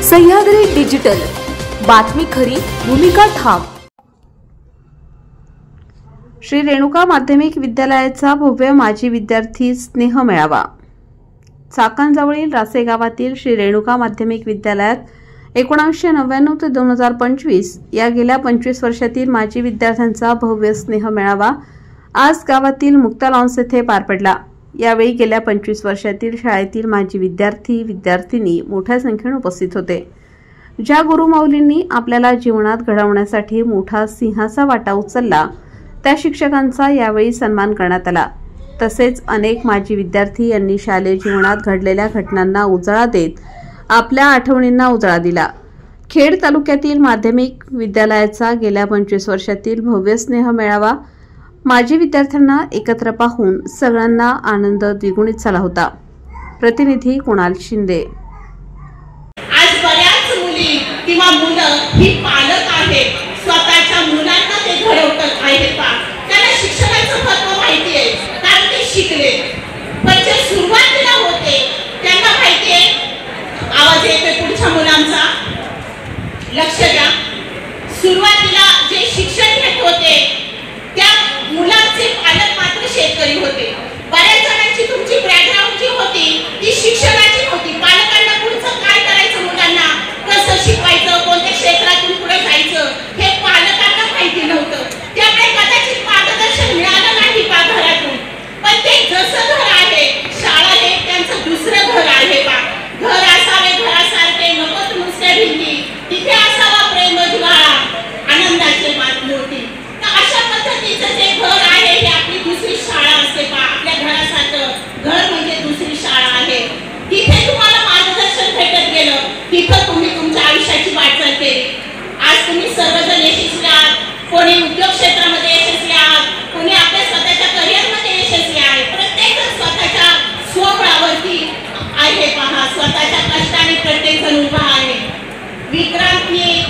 Sahyadri digital, बातमी खरी, भूमिका ठाम। श्री रेणुका माध्यमिक विद्यालयाचा भव्य माजी विद्यार्थी स्नेह मेळावा। चाकणजवळील रासे गावातील श्री रेणुका माध्यमिक विद्यालयात 1999 ते 2025 या गेल्या 25 वर्षातील माजी विद्यार्थ्यांचा भव्य स्नेह मेळावा आज गावातील मुक्ता लॉन्स येथे पार पडला। यावेळी गेल्या 25 वर्षातील शाळेतील माजी विद्यार्थी विद्यार्थिनी मोठ्या संख्येने उपस्थित होते। ज्या गुरुमाऊलींनी आपल्याला जीवनात घडवण्यासाठी मोठा सिंहाचा वाटा उचलला त्या शिक्षकांचा यावेळी सन्मान करण्यात आला। तसेच अनेक माजी विद्यार्थी यांनी शालेय जीवनात घडलेल्या घटनांना उजाळा देत आपल्या आठवणींना उजाळा दिला। खेड तालुक्यातील माध्यमिक विद्यालयाचा गेल्या 25 वर्षातील भव्य स्नेह मेळावा माजी विद्यार्थ्यांना एकत्र पाहून सगळ्यांना आनंद द्विगुणित झाला होता। प्रतिनिधी कुणाल शिंदे। आज बऱ्याच मुली किंवा मुलं ही पालक आहेत, स्वतःच्या मुलांना ते घडवत आहेत का त्यांना शिक्षणाचं महत्त्व माहिती आहे, कारण ते शिकले। पण जे सुरुवातीला होते त्यांना माहिती आहे, आवाज येतोय पुढच्या मुलांचा, लक्ष द्या। सुरुवातीला जे शिक्षण घेत होते त्या मुलांचे पालक मात्र शेतकरी होते। बऱ्याच जणांची तुमची बॅकग्राऊंड जी होती ती शिक्षणाची होती। पालकांना पुढचं काय करायचं, मुलांना कसं शिकवायचं, कोणत्या क्षेत्रातून पुढे जायचं हे पालकांना माहिती नव्हतं। त्यामुळे कदाचित मार्गदर्शन मिळालं नाही का घरातून। पण ते जसं घर आहे, शाळा हे त्यांचं दुसरं घर आहे का। घर असावे घरासारखे, नकोच नुसत्या भिंती, तिथे असावा प्रेम जिव्हाळा, आनंदाचे मोती। अशा पद्धतीचं जे घर आहे हे आपली दुसरी शाळा असते का। आपल्या घरासारखं घर म्हणजे दुसरी शाळा आहे। तिथे तुम्हाला मार्गदर्शन भेटत गेलं, तिथं तुम्ही तुमच्या आयुष्याची वाटचाल केली। आज तुम्ही सर्वजण यशस्वी आहात, कोणी उद्योग क्षेत्रामध्ये यशस्वी आहात, कोणी आपल्या स्वतःच्या करिअरमध्ये यशस्वी आहे। प्रत्येक स्वतःच्या स्वबळावरती आहे पहा, स्वतःच्या कष्टाने प्रत्येक जण उभा आहे। विक्रांतने